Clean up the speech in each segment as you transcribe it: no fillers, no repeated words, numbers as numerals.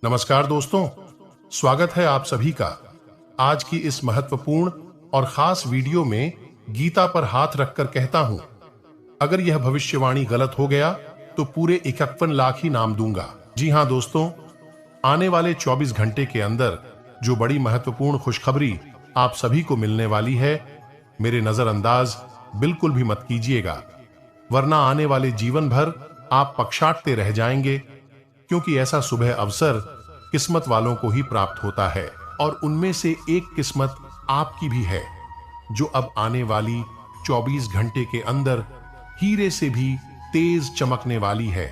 नमस्कार दोस्तों, स्वागत है आप सभी का। आज की इस महत्वपूर्ण और खास वीडियो में गीता पर हाथ रखकर कहता हूं, अगर यह भविष्यवाणी गलत हो गया तो पूरे 51 लाख ही नाम दूंगा। जी हां दोस्तों, आने वाले 24 घंटे के अंदर जो बड़ी महत्वपूर्ण खुशखबरी आप सभी को मिलने वाली है, मेरे नजरअंदाज बिल्कुल भी मत कीजिएगा, वरना आने वाले जीवन भर आप पक्षाटते रह जाएंगे, क्योंकि ऐसा शुभ अवसर किस्मत वालों को ही प्राप्त होता है और उनमें से एक किस्मत आपकी भी है, जो अब आने वाली 24 घंटे के अंदर हीरे से भी तेज चमकने वाली है।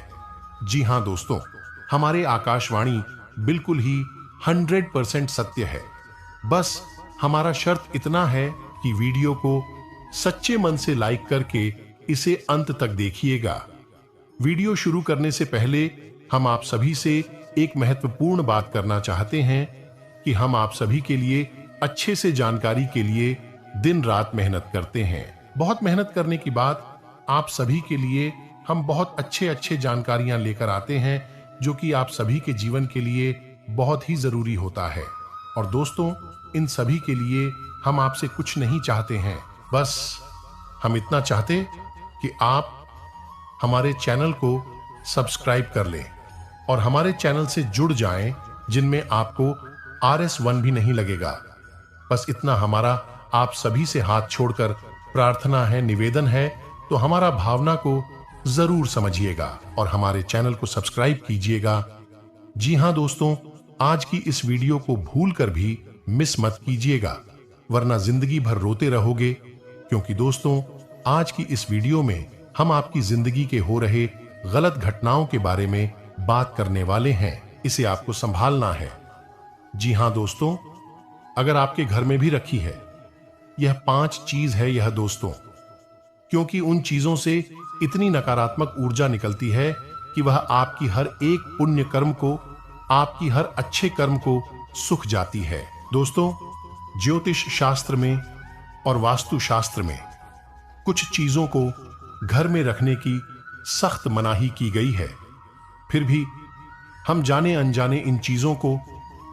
जी हां दोस्तों, हमारे आकाशवाणी बिल्कुल ही 100% सत्य है। बस हमारा शर्त इतना है कि वीडियो को सच्चे मन से लाइक करके इसे अंत तक देखिएगा। वीडियो शुरू करने से पहले हम आप सभी से एक महत्वपूर्ण बात करना चाहते हैं कि हम आप सभी के लिए अच्छे से जानकारी के लिए दिन रात मेहनत करते हैं। बहुत मेहनत करने के बाद आप सभी के लिए हम बहुत अच्छे जानकारियां लेकर आते हैं, जो कि आप सभी के जीवन के लिए बहुत ही जरूरी होता है। और दोस्तों, इन सभी के लिए हम आपसे कुछ नहीं चाहते हैं, बस हम इतना चाहते कि आप हमारे चैनल को सब्सक्राइब कर लें और हमारे चैनल से जुड़ जाएं, जिनमें आपको RS1 भी नहीं लगेगा। बस इतना हमारा आप सभी से हाथ छोड़कर प्रार्थना है, निवेदन है, तो हमारा भावना को जरूर समझिएगा और हमारे चैनल को सब्सक्राइब कीजिएगा। जी हां दोस्तों, आज की इस वीडियो को भूल कर भी मिस मत कीजिएगा, वरना जिंदगी भर रोते रहोगे, क्योंकि दोस्तों आज की इस वीडियो में हम आपकी जिंदगी के हो रहे गलत घटनाओं के बारे में बात करने वाले हैं। इसे आपको संभालना है। जी हां दोस्तों, अगर आपके घर में भी रखी है, यह 5 चीज है यह दोस्तों, क्योंकि उन चीजों से इतनी नकारात्मक ऊर्जा निकलती है कि वह आपकी हर एक पुण्य कर्म को, आपकी हर अच्छे कर्म को सुख जाती है। दोस्तों, ज्योतिष शास्त्र में और वास्तु शास्त्र में कुछ चीजों को घर में रखने की सख्त मनाही की गई है, फिर भी हम जाने अनजाने इन चीजों को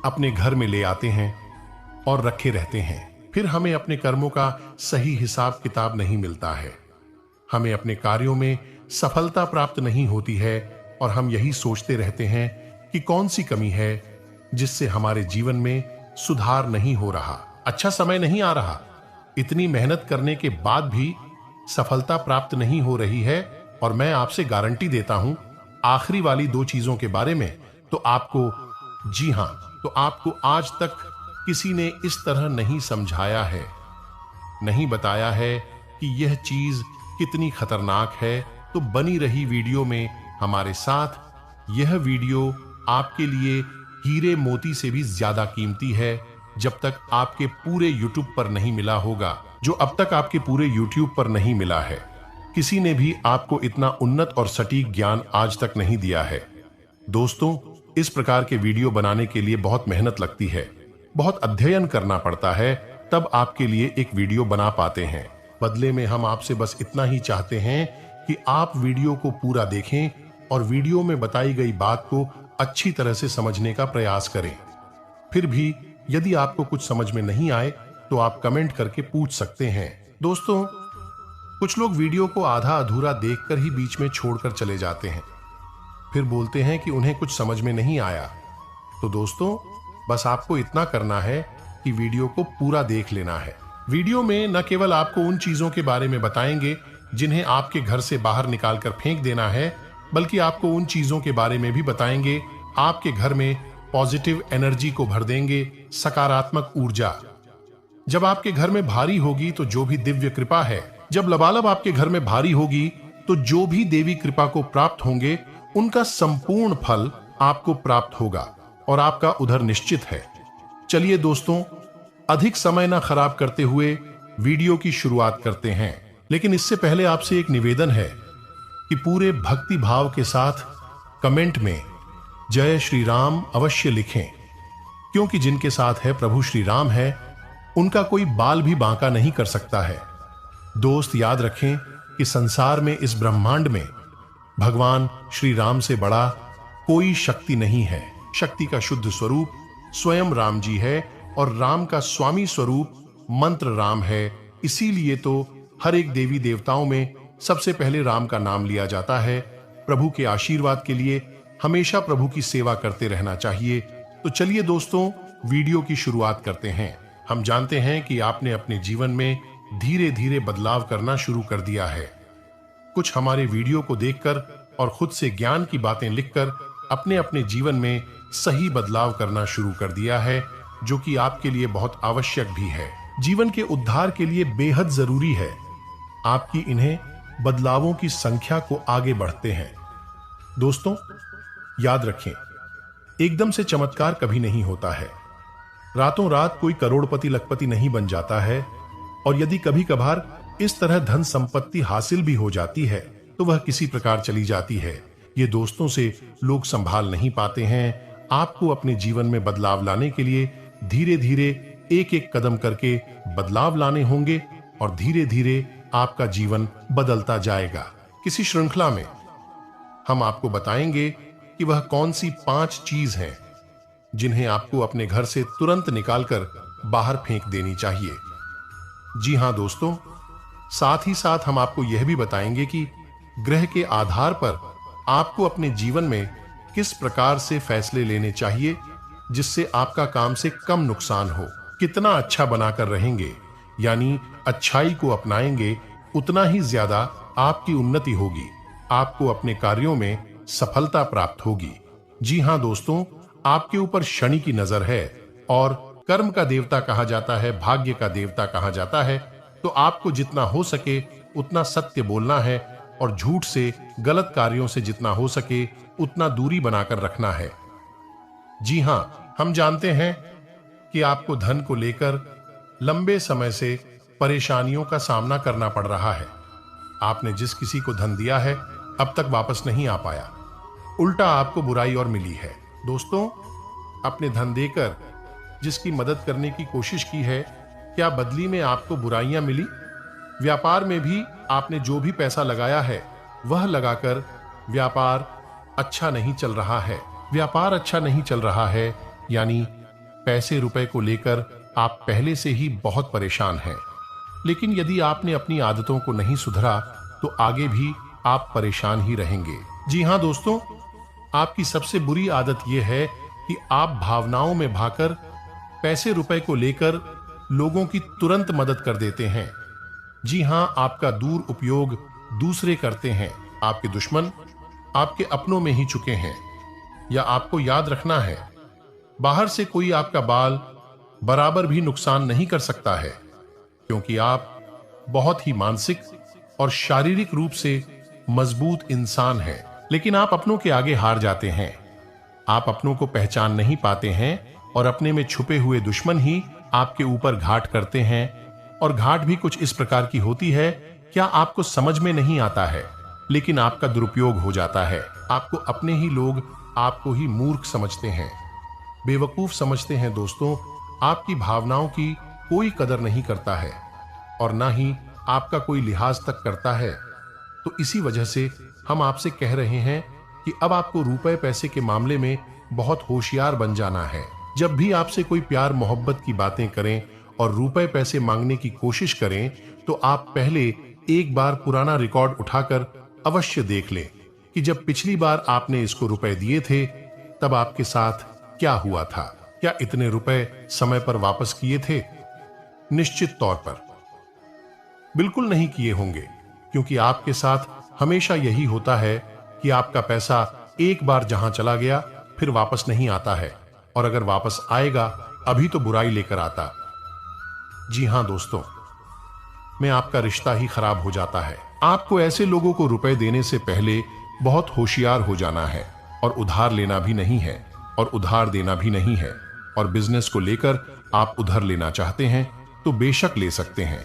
अपने घर में ले आते हैं और रखे रहते हैं। फिर हमें अपने कर्मों का सही हिसाब किताब नहीं मिलता है, हमें अपने कार्यों में सफलता प्राप्त नहीं होती है और हम यही सोचते रहते हैं कि कौन सी कमी है जिससे हमारे जीवन में सुधार नहीं हो रहा, अच्छा समय नहीं आ रहा। इतनी मेहनत करने के बाद भी सफलता प्राप्त नहीं हो रही है, और मैं आपसे गारंटी देता हूं आखिरी वाली 2 चीजों के बारे में तो आपको, जी हां, तो आपको आज तक किसी ने इस तरह नहीं समझाया है, नहीं बताया है कि यह चीज कितनी खतरनाक है। तो बनी रही वीडियो में हमारे साथ। यह वीडियो आपके लिए हीरे मोती से भी ज्यादा कीमती है, जब तक आपके पूरे YouTube पर नहीं मिला होगा, जो अब तक आपके पूरे YouTube पर नहीं मिला है। किसी ने भी आपको इतना उन्नत और सटीक ज्ञान आज तक नहीं दिया है। दोस्तों, इस प्रकार के वीडियो बनाने के लिए बहुत मेहनत लगती है, बहुत अध्ययन करना पड़ता है, तब आपके लिए एक वीडियो बना पाते हैं। बदले में हम आपसे बस इतना ही चाहते हैं कि आप वीडियो को पूरा देखें और वीडियो में बताई गई बात को अच्छी तरह से समझने का प्रयास करें। फिर भी यदि आपको कुछ समझ में नहीं आए तो आप कमेंट करके पूछ सकते हैं। दोस्तों, कुछ लोग वीडियो को आधा अधूरा देखकर ही बीच में छोड़कर चले जाते हैं, फिर बोलते हैं कि उन्हें कुछ समझ में नहीं आया। तो दोस्तों, बस आपको इतना करना है कि वीडियो को पूरा देख लेना है। वीडियो में न केवल आपको उन चीजों के बारे में बताएंगे जिन्हें आपके घर से बाहर निकालकर फेंक देना है, बल्कि आपको उन चीजों के बारे में भी बताएंगे आपके घर में पॉजिटिव एनर्जी को भर देंगे, सकारात्मक ऊर्जा। जब आपके घर में भारी होगी तो जो भी दिव्य कृपा है, जब लबालब आपके घर में भारी होगी तो जो भी देवी कृपा को प्राप्त होंगे, उनका संपूर्ण फल आपको प्राप्त होगा और आपका उधर निश्चित है। चलिए दोस्तों, अधिक समय ना खराब करते हुए वीडियो की शुरुआत करते हैं। लेकिन इससे पहले आपसे एक निवेदन है कि पूरे भक्ति भाव के साथ कमेंट में जय श्री राम अवश्य लिखें, क्योंकि जिनके साथ है प्रभु श्री राम है, उनका कोई बाल भी बांका नहीं कर सकता है। दोस्त, याद रखें कि संसार में, इस ब्रह्मांड में भगवान श्री राम से बड़ा कोई शक्ति नहीं है। शक्ति का शुद्ध स्वरूप स्वयं राम जी है और राम का स्वामी स्वरूप मंत्र राम है। इसीलिए तो हर एक देवी देवताओं में सबसे पहले राम का नाम लिया जाता है। प्रभु के आशीर्वाद के लिए हमेशा प्रभु की सेवा करते रहना चाहिए। तो चलिए दोस्तों, वीडियो की शुरुआत करते हैं। हम जानते हैं कि आपने अपने जीवन में धीरे धीरे बदलाव करना शुरू कर दिया है। कुछ हमारे वीडियो को देखकर और खुद से ज्ञान की बातें लिखकर अपने अपने जीवन में सही बदलाव करना शुरू कर दिया है, जो कि आपके लिए बहुत आवश्यक भी है। जीवन के उद्धार के लिए बेहद जरूरी है आपकी इन्हें बदलावों की संख्या को आगे बढ़ते हैं। दोस्तों, याद रखें, एकदम से चमत्कार कभी नहीं होता है। रातों रात कोई करोड़पति लखपति नहीं बन जाता है, और यदि कभी कभार इस तरह धन संपत्ति हासिल भी हो जाती है तो वह किसी प्रकार चली जाती है। ये दोस्तों से लोग संभाल नहीं पाते हैं। आपको अपने जीवन में बदलाव लाने के लिए धीरे धीरे एक एक कदम करके बदलाव लाने होंगे और धीरे धीरे आपका जीवन बदलता जाएगा। किसी श्रृंखला में हम आपको बताएंगे कि वह कौन सी 5 चीज हैं जिन्हें आपको अपने घर से तुरंत निकालकर बाहर फेंक देनी चाहिए। जी हां दोस्तों, साथ ही साथ हम आपको यह भी बताएंगे कि ग्रह के आधार पर आपको अपने जीवन में किस प्रकार से फैसले लेने चाहिए जिससे आपका काम से कम नुकसान हो। कितना अच्छा बनाकर रहेंगे, यानी अच्छाई को अपनाएंगे, उतना ही ज्यादा आपकी उन्नति होगी, आपको अपने कार्यों में सफलता प्राप्त होगी। जी हां दोस्तों, आपके ऊपर शनि की नजर है और कर्म का देवता कहा जाता है, भाग्य का देवता कहा जाता है। तो आपको जितना हो सके उतना सत्य बोलना है और झूठ से, गलत कार्यों से जितना हो सके उतना दूरी बनाकर रखना है। जी हां, हम जानते हैं कि आपको धन को लेकर लंबे समय से परेशानियों का सामना करना पड़ रहा है। आपने जिस किसी को धन दिया है अब तक वापस नहीं आ पाया, उल्टा आपको बुराई और मिली है। दोस्तों, अपने धन देकर जिसकी मदद करने की कोशिश की है, क्या बदली में आपको बुराइयां मिली? व्यापार में भी आपने जो भी पैसा लगाया है वह लगाकर व्यापार अच्छा नहीं चल रहा है। व्यापार अच्छा नहीं चल रहा है यानी पैसे रुपए को लेकर आप पहले से ही बहुत परेशान हैं। लेकिन यदि आपने अपनी आदतों को नहीं सुधरा तो आगे भी आप परेशान ही रहेंगे। जी हां दोस्तों, आपकी सबसे बुरी आदत यह है कि आप भावनाओं में भाकर पैसे रुपए को लेकर लोगों की तुरंत मदद कर देते हैं। जी हां, आपका दूर उपयोग दूसरे करते हैं। आपके दुश्मन आपके अपनों में ही चुके हैं। या आपको याद रखना है, बाहर से कोई आपका बाल बराबर भी नुकसान नहीं कर सकता है, क्योंकि आप बहुत ही मानसिक और शारीरिक रूप से मजबूत इंसान हैं। लेकिन आप अपनों के आगे हार जाते हैं। आप अपनों को पहचान नहीं पाते हैं और अपने में छुपे हुए दुश्मन ही आपके ऊपर घाट करते हैं। और घाट भी कुछ इस प्रकार की होती है, क्या आपको समझ में नहीं आता है, लेकिन आपका दुरुपयोग हो जाता है। आपको अपने ही लोग आपको ही मूर्ख समझते हैं, बेवकूफ समझते हैं। दोस्तों, आपकी भावनाओं की कोई कदर नहीं करता है और ना ही आपका कोई लिहाज तक करता है। तो इसी वजह से हम आपसे कह रहे हैं कि अब आपको रुपए पैसे के मामले में बहुत होशियार बन जाना है। जब भी आपसे कोई प्यार मोहब्बत की बातें करें और रुपए पैसे मांगने की कोशिश करें तो आप पहले एक बार पुराना रिकॉर्ड उठाकर अवश्य देख लें कि जब पिछली बार आपने इसको रुपए दिए थे तब आपके साथ क्या हुआ था। क्या इतने रुपए समय पर वापस किए थे? निश्चित तौर पर बिल्कुल नहीं किए होंगे, क्योंकि आपके साथ हमेशा यही होता है कि आपका पैसा एक बार जहां चला गया फिर वापस नहीं आता है, और अगर वापस आएगा अभी तो बुराई लेकर आता। जी हां दोस्तों, में आपका रिश्ता ही खराब हो जाता है। आपको ऐसे लोगों को रुपए देने से पहले बहुत होशियार हो जाना है, और उधार लेना भी नहीं है और उधार देना भी नहीं है। और बिजनेस को लेकर आप उधार लेना चाहते हैं तो बेशक ले सकते हैं,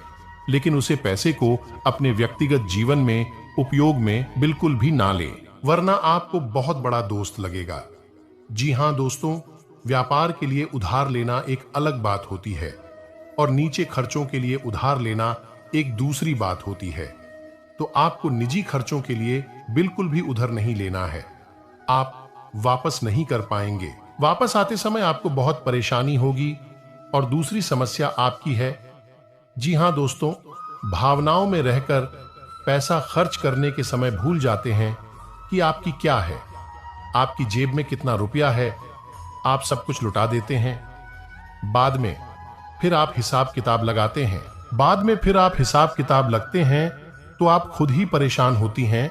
लेकिन उसे पैसे को अपने व्यक्तिगत जीवन में उपयोग में बिल्कुल भी ना लें, वरना आपको बहुत बड़ा दोस्त लगेगा। जी हां दोस्तों, व्यापार के लिए उधार लेना एक अलग बात होती है और नीचे खर्चों के लिए उधार लेना एक दूसरी बात होती है। तो आपको निजी खर्चों के लिए बिल्कुल भी उधार नहीं लेना है, आप वापस नहीं कर पाएंगे। वापस आते समय आपको बहुत परेशानी होगी। और दूसरी समस्या आपकी है, जी हां दोस्तों, भावनाओं में रहकर पैसा खर्च करने के समय भूल जाते हैं कि आपकी क्या है, आपकी जेब में कितना रुपया है। आप सब कुछ लुटा देते हैं। बाद में फिर आप हिसाब किताब लगाते हैं। लगते हैं तो आप खुद ही परेशान होती हैं,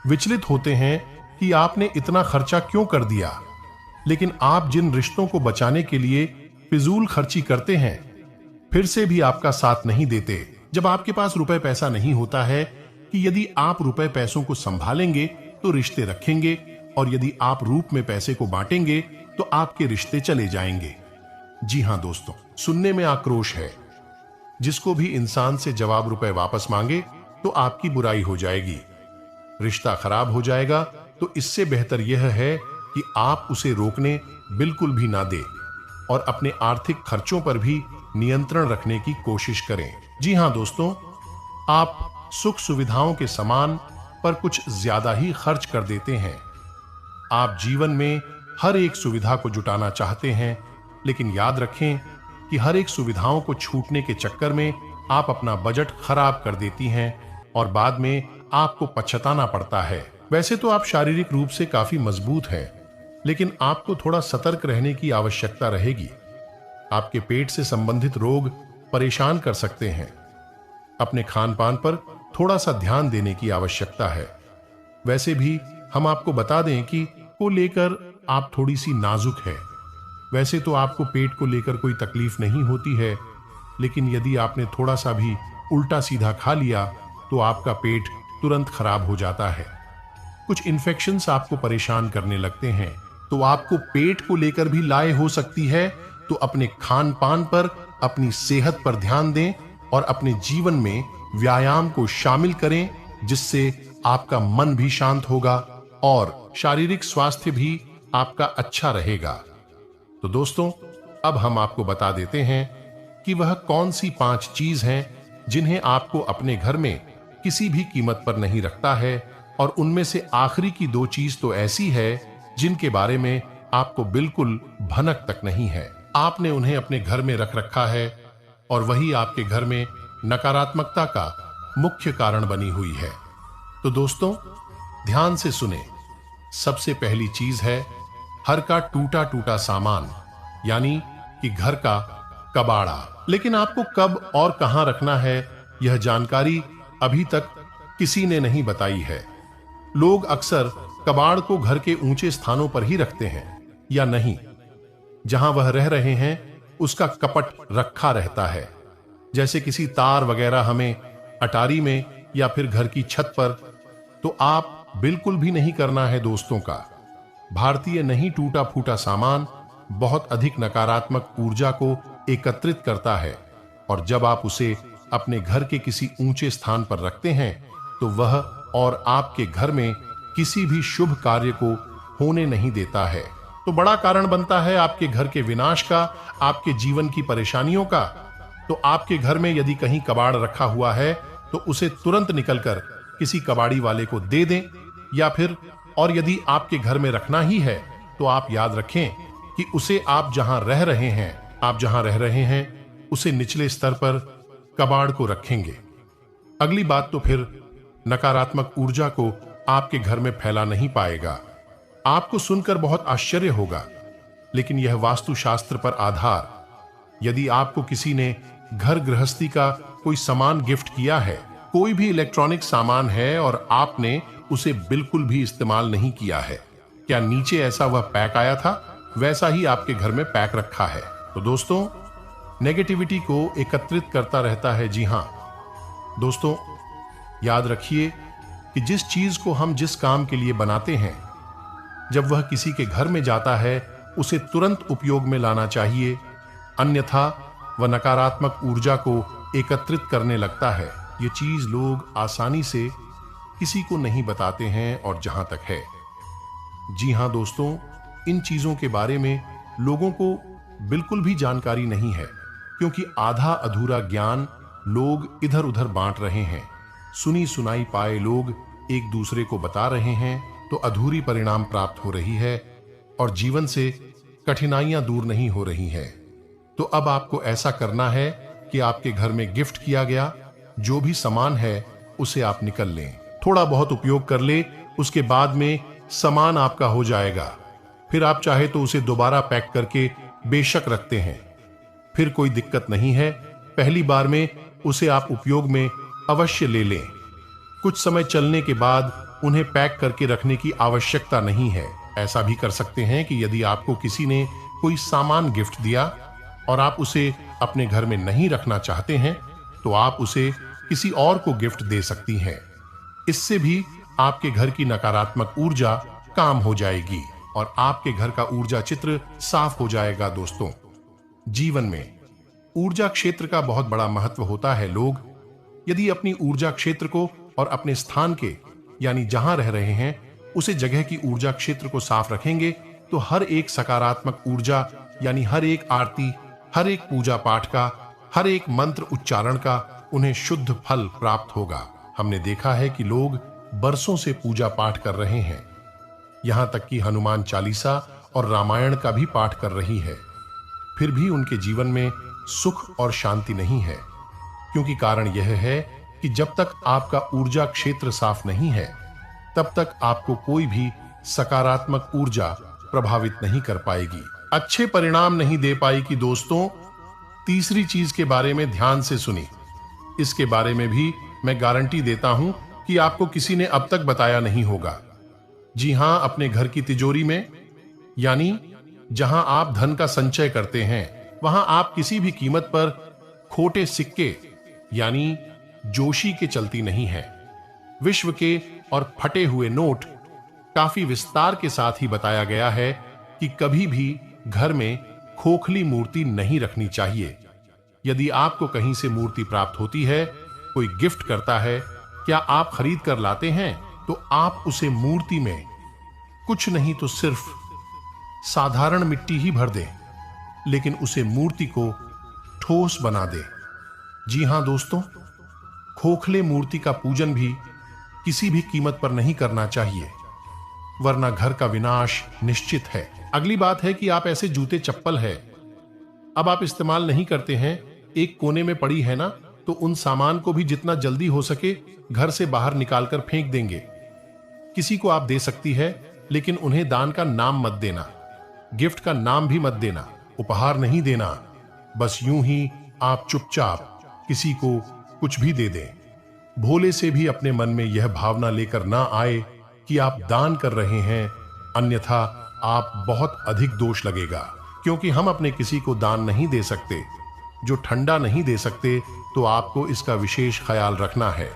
विचलित होते हैं कि आपने इतना खर्चा क्यों कर दिया। लेकिन आप जिन रिश्तों को बचाने के लिए फिजूल खर्ची करते हैं, फिर से भी आपका साथ नहीं देते। जब आपके पास रुपए पैसा नहीं होता है कि यदि आप रुपए पैसों को संभालेंगे तो रिश्ते रखेंगे, और यदि आप रूप में पैसे को बांटेंगे तो आपके रिश्ते चले जाएंगे। जी हां दोस्तों, सुनने में आक्रोश है। जिसको भी इंसान से जवाब रुपए वापस मांगे तो आपकी बुराई हो जाएगी, रिश्ता खराब हो जाएगा। तो इससे बेहतर यह है कि आप उसे रोकने बिल्कुल भी ना दे और अपने आर्थिक खर्चों पर भी नियंत्रण रखने की कोशिश करें। जी हां दोस्तों, आप सुख सुविधाओं के सामान पर कुछ ज्यादा ही खर्च कर देते हैं। आप जीवन में हर एक सुविधा को जुटाना चाहते हैं, लेकिन याद रखें कि हर एक सुविधाओं को छूटने के चक्कर में आप अपना बजट खराब कर देती हैं और बाद में आपको पछताना पड़ता है। वैसे तो आप शारीरिक रूप से काफी मजबूत हैं, लेकिन आपको थोड़ा सतर्क रहने की आवश्यकता रहेगी। आपके पेट से संबंधित रोग परेशान कर सकते हैं। अपने खान पान पर थोड़ा सा ध्यान देने की आवश्यकता है। वैसे भी हम आपको बता दें कि को लेकर आप थोड़ी सी नाजुक है। वैसे तो आपको पेट को लेकर कोई तकलीफ नहीं होती है, लेकिन यदि आपने थोड़ा सा भी उल्टा सीधा खा लिया तो आपका पेट तुरंत खराब हो जाता है। कुछ इन्फेक्शंस आपको परेशान करने लगते हैं, तो आपको पेट को लेकर भी लाए हो सकती है। तो अपने खान पान पर, अपनी सेहत पर ध्यान दें और अपने जीवन में व्यायाम को शामिल करें, जिससे आपका मन भी शांत होगा और शारीरिक स्वास्थ्य भी आपका अच्छा रहेगा। तो दोस्तों, अब हम आपको बता देते हैं कि वह कौन सी 5 चीज हैं जिन्हें आपको अपने घर में किसी भी कीमत पर नहीं रखता है, और उनमें से आखिरी की 2 चीज तो ऐसी है जिनके बारे में आपको बिल्कुल भनक तक नहीं है। आपने उन्हें अपने घर में रख रखा है और वही आपके घर में नकारात्मकता का मुख्य कारण बनी हुई है। तो दोस्तों, ध्यान से सुने। सबसे पहली चीज है हर का टूटा टूटा सामान, यानी कि घर का कबाड़ा। लेकिन आपको कब और कहां रखना है, यह जानकारी अभी तक किसी ने नहीं बताई है। लोग अक्सर कबाड़ को घर के ऊंचे स्थानों पर ही रखते हैं, या नहीं, जहां वह रह रहे हैं उसका कपट रखा रहता है। जैसे किसी तार वगैरह हमें अटारी में या फिर घर की छत पर। तो आप बिल्कुल भी नहीं करना है दोस्तों का। भारतीय नहीं टूटा फूटा सामान बहुत अधिक नकारात्मक ऊर्जा को एकत्रित करता है, और जब आप उसे अपने घर के किसी ऊंचे स्थान पर रखते हैं तो वह और आपके घर में किसी भी शुभ कार्य को होने नहीं देता है। तो बड़ा कारण बनता है आपके घर के विनाश का, आपके जीवन की परेशानियों का। तो आपके घर में यदि कहीं कबाड़ रखा हुआ है तो उसे तुरंत निकलकर किसी कबाड़ी वाले को दे दें, या फिर और यदि आपके घर में रखना ही है तो आप याद रखें कि उसे आप जहां रह रहे हैं उसे निचले स्तर पर कबाड़ को रखेंगे। अगली बात तो फिर नकारात्मक ऊर्जा को आपके घर में फैला नहीं पाएगा। आपको सुनकर बहुत आश्चर्य होगा, लेकिन यह वास्तुशास्त्र पर आधार, यदि आपको किसी ने घर गृहस्थी का कोई सामान गिफ्ट किया है, कोई भी इलेक्ट्रॉनिक सामान है और आपने उसे बिल्कुल भी इस्तेमाल नहीं किया है, क्या नीचे ऐसा वह पैक आया था, वैसा ही आपके घर में पैक रखा है, तो दोस्तों नेगेटिविटी को एकत्रित करता रहता है। जी हां दोस्तों, याद रखिए कि जिस चीज को हम जिस काम के लिए बनाते हैं, जब वह किसी के घर में जाता है उसे तुरंत उपयोग में लाना चाहिए, अन्यथा वह नकारात्मक ऊर्जा को एकत्रित करने लगता है। ये चीज लोग आसानी से किसी को नहीं बताते हैं, और जहां तक है, जी हां दोस्तों, इन चीजों के बारे में लोगों को बिल्कुल भी जानकारी नहीं है, क्योंकि आधा अधूरा ज्ञान लोग इधर उधर बांट रहे हैं। सुनी सुनाई पाए लोग एक दूसरे को बता रहे हैं, तो अधूरी परिणाम प्राप्त हो रही है और जीवन से कठिनाइयां दूर नहीं हो रही हैं। तो अब आपको ऐसा करना है कि आपके घर में गिफ्ट किया गया जो भी सामान है उसे आप निकल लें, थोड़ा बहुत उपयोग कर ले, उसके बाद में सामान आपका हो जाएगा। फिर आप चाहे तो उसे दोबारा पैक करके बेशक रखते हैं, फिर कोई दिक्कत नहीं है। पहली बार में उसे आप उपयोग में अवश्य ले लें। कुछ समय चलने के बाद उन्हें पैक करके रखने की आवश्यकता नहीं है। ऐसा भी कर सकते हैं कि यदि आपको किसी ने कोई सामान गिफ्ट दिया और आप उसे अपने घर में नहीं रखना चाहते हैं तो आप उसे किसी और को गिफ्ट दे सकती हैं। इससे भी आपके घर की नकारात्मक ऊर्जा काम हो जाएगी और आपके घर का ऊर्जा चित्र साफ हो जाएगा। दोस्तों, जीवन में ऊर्जा क्षेत्र का बहुत बड़ा महत्व होता है। लोग यदि अपनी ऊर्जा क्षेत्र को और अपने स्थान के यानी जहां रह रहे हैं उसे जगह की ऊर्जा क्षेत्र को साफ रखेंगे तो हर एक सकारात्मक ऊर्जा यानी हर एक आरती, हर एक पूजा पाठ का, हर एक मंत्र उच्चारण का उन्हें शुद्ध फल प्राप्त होगा। हमने देखा है कि लोग बरसों से पूजा पाठ कर रहे हैं, यहां तक कि हनुमान चालीसा और रामायण का भी पाठ कर रही है, फिर भी उनके जीवन में सुख और शांति नहीं है। क्योंकि कारण यह है कि जब तक आपका ऊर्जा क्षेत्र साफ नहीं है तब तक आपको कोई भी सकारात्मक ऊर्जा प्रभावित नहीं कर पाएगी, अच्छे परिणाम नहीं दे पाएगी। दोस्तों, तीसरी चीज के बारे में ध्यान से सुनी। इसके बारे में भी मैं गारंटी देता हूं कि आपको किसी ने अब तक बताया नहीं होगा। जी हां, अपने घर की तिजोरी में यानी जहां आप धन का संचय करते हैं वहां आप किसी भी कीमत पर खोटे सिक्के यानी जोशी के चलती नहीं है। विश्व के और फटे हुए नोट काफी विस्तार के साथ ही बताया गया है कि कभी भी घर में खोखली मूर्ति नहीं रखनी चाहिए। यदि आपको कहीं से मूर्ति प्राप्त होती है, कोई गिफ्ट करता है, क्या आप खरीद कर लाते हैं तो आप उसे मूर्ति में कुछ नहीं तो सिर्फ साधारण मिट्टी ही भर दें, लेकिन उसे मूर्ति को ठोस बना दे। जी हां दोस्तों, खोखले मूर्ति का पूजन भी किसी भी कीमत पर नहीं करना चाहिए, वरना घर का विनाश निश्चित है। अगली बात है कि आप ऐसे जूते चप्पल है अब आप इस्तेमाल नहीं करते हैं, एक कोने में पड़ी है ना, तो उन सामान को भी जितना जल्दी हो सके घर से बाहर निकालकर फेंक देंगे। किसी को आप दे सकती है, लेकिन उन्हें दान का नाम मत देना, गिफ्ट का नाम भी मत देना, उपहार नहीं देना। बस यूं ही आप चुपचाप किसी को कुछ भी दे दें। भोले से भी अपने मन में यह भावना लेकर ना आए कि आप दान कर रहे हैं, अन्यथा आप बहुत अधिक दोष लगेगा। क्योंकि हम अपने किसी को दान नहीं दे सकते, जो ठंडा नहीं दे सकते, तो आपको इसका विशेष ख्याल रखना है।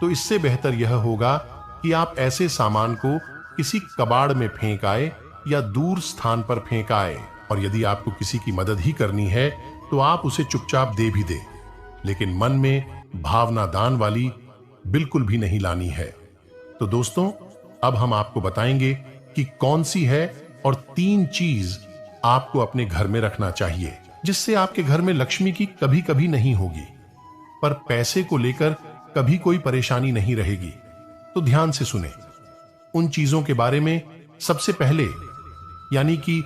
तो इससे बेहतर यह होगा कि आप ऐसे सामान को किसी कबाड़ में फेंक आए या दूर स्थान पर फेंक आए। और यदि आपको किसी की मदद ही करनी है तो आप उसे चुपचाप दे भी दे, लेकिन मन में भावना दान वाली बिल्कुल भी नहीं लानी है। तो दोस्तों, अब हम आपको बताएंगे कि कौन सी है और 3 चीज आपको अपने घर में रखना चाहिए जिससे आपके घर में लक्ष्मी की कभी कभी नहीं होगी, पर पैसे को लेकर कभी कोई परेशानी नहीं रहेगी। तो ध्यान से सुने उन चीजों के बारे में। सबसे पहले यानी कि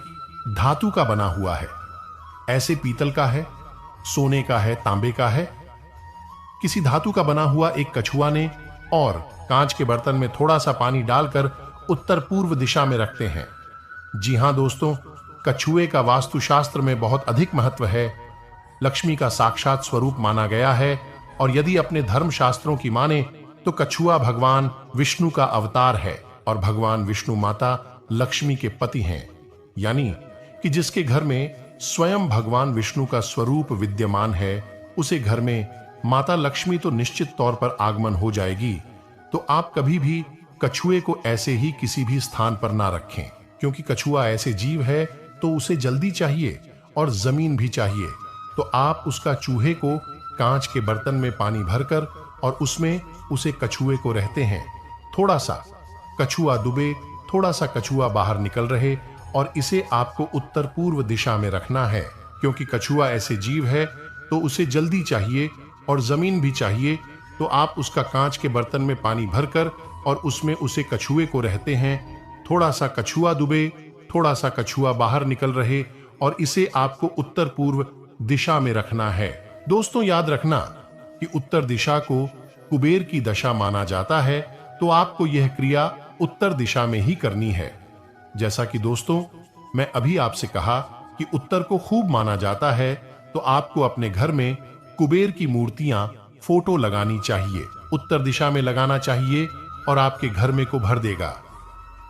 धातु का बना हुआ है, ऐसे पीतल का है, सोने का है, तांबे का है, किसी धातु का बना हुआ एक कछुआ ने और कांच के बर्तन में थोड़ा सा पानी डालकर उत्तर पूर्व दिशा में रखते हैं। जी हां दोस्तों, कछुए का वास्तुशास्त्र में बहुत अधिक महत्व है, लक्ष्मी का साक्षात स्वरूप माना गया है। और यदि अपने धर्म शास्त्रों की माने तो कछुआ भगवान विष्णु का अवतार है और भगवान विष्णु माता लक्ष्मी के पति हैं। यानी कि जिसके घर में स्वयं भगवान विष्णु का स्वरूप विद्यमान है, उसे घर में माता लक्ष्मी तो निश्चित तौर पर आगमन हो जाएगी। तो आप कभी भी कछुए को ऐसे ही किसी भी स्थान पर ना रखें, क्योंकि कछुआ ऐसे जीव है तो उसे जल्दी चाहिए और जमीन भी चाहिए। तो आप उसका चूहे को कांच के बर्तन में पानी भरकर और उसमें उसे कछुए को रहते हैं, थोड़ा सा कछुआ डूबे, थोड़ा सा कछुआ बाहर निकल रहे, और इसे आपको उत्तर पूर्व दिशा में रखना है। क्योंकि कछुआ ऐसे जीव है तो उसे जल्दी चाहिए और जमीन भी चाहिए। तो आप उसका कांच के बर्तन में पानी भरकर और उसमें उसे कछुए को रहते हैं, थोड़ा सा कछुआ डूबे, थोड़ा सा कछुआ बाहर निकल रहे और इसे आपको उत्तर पूर्व दिशा में रखना है। दोस्तों, याद रखना कि उत्तर दिशा को कुबेर की दशा माना जाता है, तो आपको यह क्रिया उत्तर दिशा में ही करनी है। जैसा कि दोस्तों मैं अभी आपसे कहा कि उत्तर को खूब माना जाता है, तो आपको अपने घर में कुबेर की मूर्तियां, फोटो लगानी चाहिए। उत्तर दिशा में लगाना चाहिए और आपके घर में को भर देगा।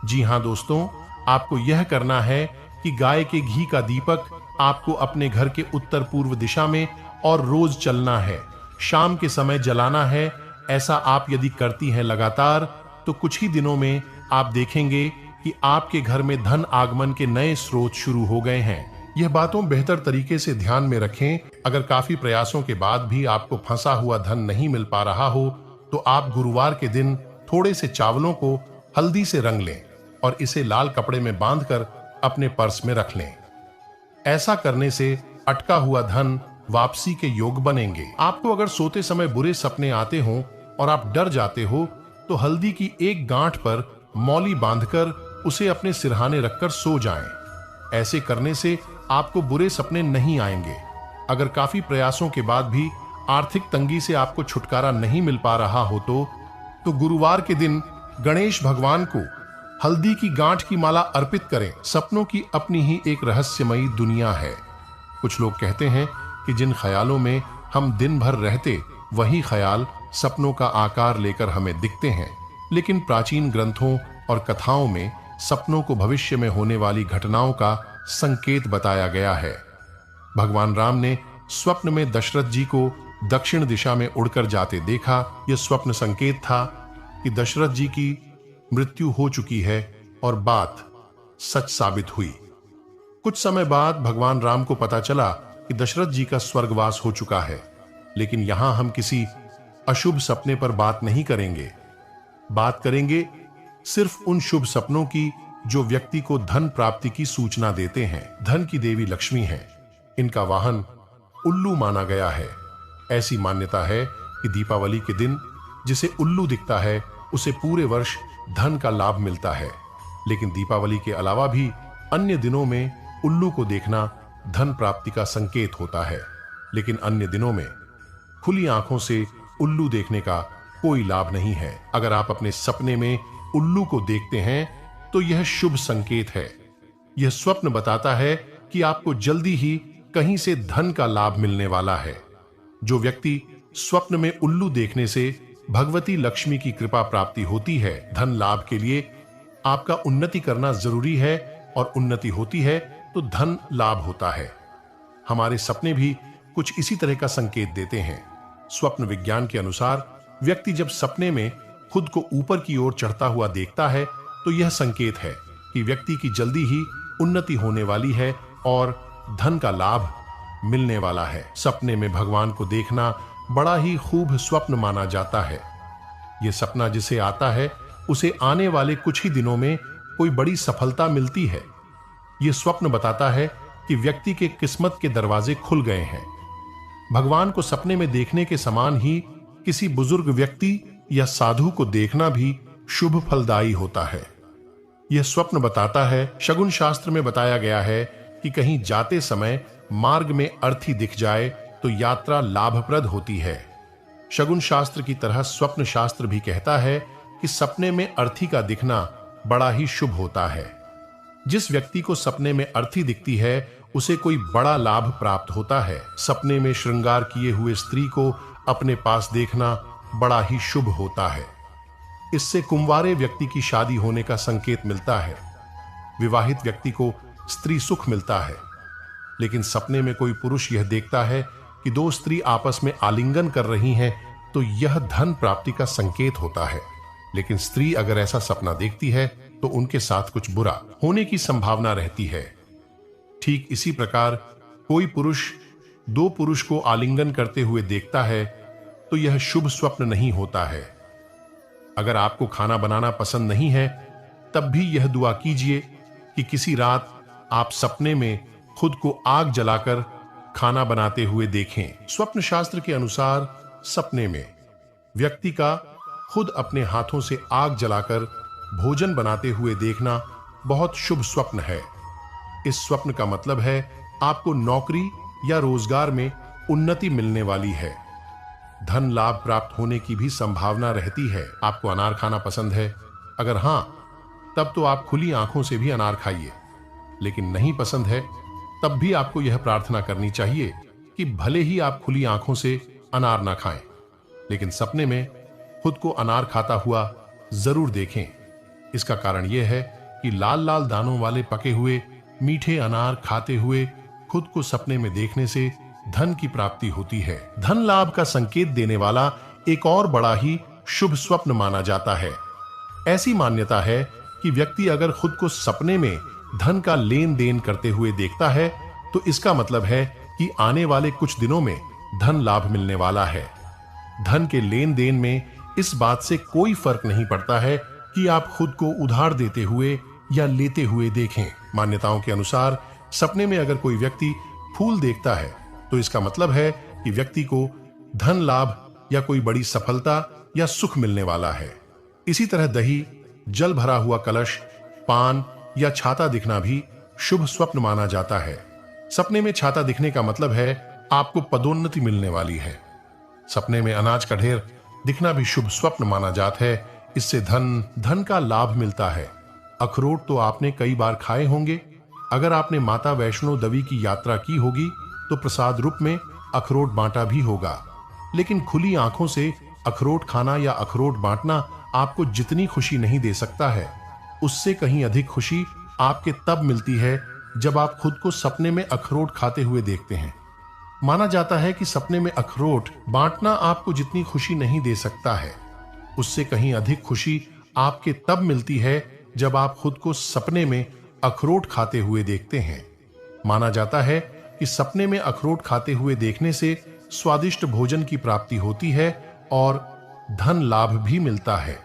जी हां दोस्तों, आपको यह करना है कि गाय के घी का दीपक आपको अपने घर के उत्तर पूर्व दिशा में और रोज चलना है, शाम के समय जलाना है। ऐसा आप यदि करती हैं लगातार, तो कुछ ही दिनों में आप देखेंगे कि आपके घर में धन आगमन के नए स्रोत शुरू हो गए हैं। यह बातों बेहतर तरीके से ध्यान में रखें। अगर काफी प्रयासों के बाद भी आपको फंसा हुआ धन नहीं मिल पा रहा हो, तो आप गुरुवार के दिन थोड़े से चावलों को हल्दी से रंग लें और इसे लाल कपड़े में बांधकर अपने पर्स में रख लें। ऐसा करने से अटका हुआ धन वापसी के योग बनेंगे। आपको अगर सोते समय बुरे सपने आते हों और आप डर जाते हो, तो हल्दी की एक गांठ पर मौली बांधकर उसे अपने सिरहाने रखकर सो जाएं। ऐसे करने से आपको बुरे सपने नहीं आएंगे। अगर काफी प्रयासों के बाद भी आर्थिक तंगी से आपको छुटकारा नहीं मिल पा रहा हो, तो गुरुवार के दिन गणेश भगवान को हल्दी की गांठ की माला अर्पित करें। सपनों की अपनी ही एक रहस्यमयी दुनिया है। कुछ लोग कहते हैं कि जिन ख्यालों में हम दिन भर रहते, वही ख्याल सपनों का आकार लेकर हमें दिखते हैं। लेकिन प्राचीन ग्रंथों और कथाओं में सपनों को भविष्य में होने वाली घटनाओं का संकेत बताया गया है। भगवान राम ने स्वप्न में दशरथ जी को दक्षिण दिशा में उड़कर जाते देखा। यह स्वप्न संकेत था कि दशरथ जी की मृत्यु हो चुकी है और बात सच साबित हुई। कुछ समय बाद भगवान राम को पता चला कि दशरथ जी का स्वर्गवास हो चुका है। लेकिन यहां हम किसी अशुभ सपने पर बात नहीं करेंगे। बात करेंगे सिर्फ उन शुभ सपनों की जो व्यक्ति को धन प्राप्ति की सूचना देते हैं। धन की देवी लक्ष्मी है। इनका वाहन उल्लू माना गया है। ऐसी मान्यता है कि दीपावली के दिन जिसे उल्लू दिखता है, उसे पूरे वर्ष धन का लाभ मिलता है। लेकिन दीपावली के अलावा भी अन्य दिनों में उल्लू को देखना धन प्राप्ति का संकेत होता है। लेकिन अन्य दिनों में खुली आंखों से उल्लू देखने का कोई लाभ नहीं है। अगर आप अपने सपने में उल्लू को देखते हैं, तो यह शुभ संकेत है। यह स्वप्न बताता है कि आपको जल्दी ही कहीं से धन का लाभ मिलने वाला है। जो व्यक्ति स्वप्न में उल्लू देखने से भगवती लक्ष्मी की कृपा प्राप्ति होती है, धन लाभ के लिए आपका उन्नति करना जरूरी है, और उन्नति होती है तो धन लाभ होता है। हमारे सपने भी कुछ इसी तरह का संकेत देते हैं। स्वप्न विज्ञान के अनुसार व्यक्ति जब सपने में खुद को ऊपर की ओर चढ़ता हुआ देखता है, तो यह संकेत है कि व्यक्ति की जल्दी ही उन्नति होने वाली है और धन का लाभ मिलने वाला है। सपने में भगवान को देखना बड़ा ही खूब स्वप्न माना जाता है। यह सपना जिसे आता है, उसे आने वाले कुछ ही दिनों में कोई बड़ी सफलता मिलती है। यह स्वप्न बताता है कि व्यक्ति के किस्मत के दरवाजे खुल गए हैं। भगवान को सपने में देखने के समान ही किसी बुजुर्ग व्यक्ति या साधु को देखना भी शुभ फलदायी होता है। यह स्वप्न बताता है, शगुन शास्त्र में बताया गया है कि कहीं जाते समय मार्ग में अर्थी दिख जाए तो यात्रा लाभप्रद होती है। शगुन शास्त्र की तरह स्वप्न शास्त्र भी कहता है कि सपने में अर्थी का दिखना बड़ा ही शुभ होता है। जिस व्यक्ति को सपने में अर्थी दिखती है, उसे कोई बड़ा लाभ प्राप्त होता है। सपने में श्रृंगार किए हुए स्त्री को अपने पास देखना बड़ा ही शुभ होता है। इससे कुंवारे व्यक्ति की शादी होने का संकेत मिलता है। विवाहित व्यक्ति को स्त्री सुख मिलता है। लेकिन सपने में कोई पुरुष यह देखता है कि दो स्त्री आपस में आलिंगन कर रही हैं, तो यह धन प्राप्ति का संकेत होता है। लेकिन स्त्री अगर ऐसा सपना देखती है, तो उनके साथ कुछ बुरा होने की संभावना रहती है। ठीक इसी प्रकार कोई पुरुष दो पुरुष को आलिंगन करते हुए देखता है, तो यह शुभ स्वप्न नहीं होता है। अगर आपको खाना बनाना पसंद नहीं है, तब भी यह दुआ कीजिए कि किसी रात आप सपने में खुद को आग जलाकर खाना बनाते हुए देखें। स्वप्न शास्त्र के अनुसार सपने में व्यक्ति का खुद अपने हाथों से आग जलाकर भोजन बनाते हुए देखना बहुत शुभ स्वप्न है। इस स्वप्न का मतलब है आपको नौकरी या रोजगार में उन्नति मिलने वाली है। धन लाभ प्राप्त होने की भी संभावना रहती है। आपको अनार खाना पसंद है? अगर हां, तब तो आप खुली आंखों से भी अनार खाइए। लेकिन नहीं पसंद है, तब भी आपको यह प्रार्थना करनी चाहिए कि भले ही आप खुली आंखों से अनार ना खाएं, लेकिन सपने में खुद को अनार खाता हुआ जरूर देखें। इसका कारण यह है कि लाल लाल दानों वाले पके हुए मीठे अनार खाते हुए खुद को सपने में देखने से धन की प्राप्ति होती है। धन लाभ का संकेत देने वाला एक और बड़ा ही शुभ स्वप्न माना जाता है। ऐसी मान्यता है कि व्यक्ति अगर खुद को सपने में धन का लेन देन करते हुए देखता है तो इसका मतलब है कि आने वाले कुछ दिनों में धन लाभ मिलने वाला है। धन के लेन देन में इस बात से कोई फर्क नहीं पड़ता है कि आप खुद को उधार देते हुए या लेते हुए देखें। मान्यताओं के अनुसार सपने में अगर कोई व्यक्ति फूल देखता है तो इसका मतलब है कि व्यक्ति को धन लाभ या कोई बड़ी सफलता या सुख मिलने वाला है। इसी तरह दही, जल भरा हुआ कलश, पान या छाता दिखना भी शुभ स्वप्न माना जाता है। सपने में छाता दिखने का मतलब है आपको पदोन्नति मिलने वाली है। सपने में अनाज का ढेर दिखना भी शुभ स्वप्न माना जाता है। इससे धन का लाभ मिलता है। अखरोट तो आपने कई बार खाए होंगे। अगर आपने माता वैष्णो देवी की यात्रा की होगी तो प्रसाद रूप में अखरोट बांटा भी होगा। लेकिन खुली आंखों से अखरोट खाना या अखरोट बांटना आपको जितनी खुशी नहीं दे सकता है, उससे कहीं अधिक खुशी आपके तब मिलती है जब आप खुद को सपने में अखरोट खाते हुए देखते हैं। माना जाता है कि सपने में अखरोट बांटना आपको जितनी खुशी नहीं दे सकता है, उससे कहीं अधिक खुशी आपके तब मिलती है जब आप खुद को सपने में अखरोट खाते हुए देखते हैं। माना जाता है कि सपने में अखरोट खाते हुए देखने से स्वादिष्ट भोजन की प्राप्ति होती है और धन लाभ भी मिलता है।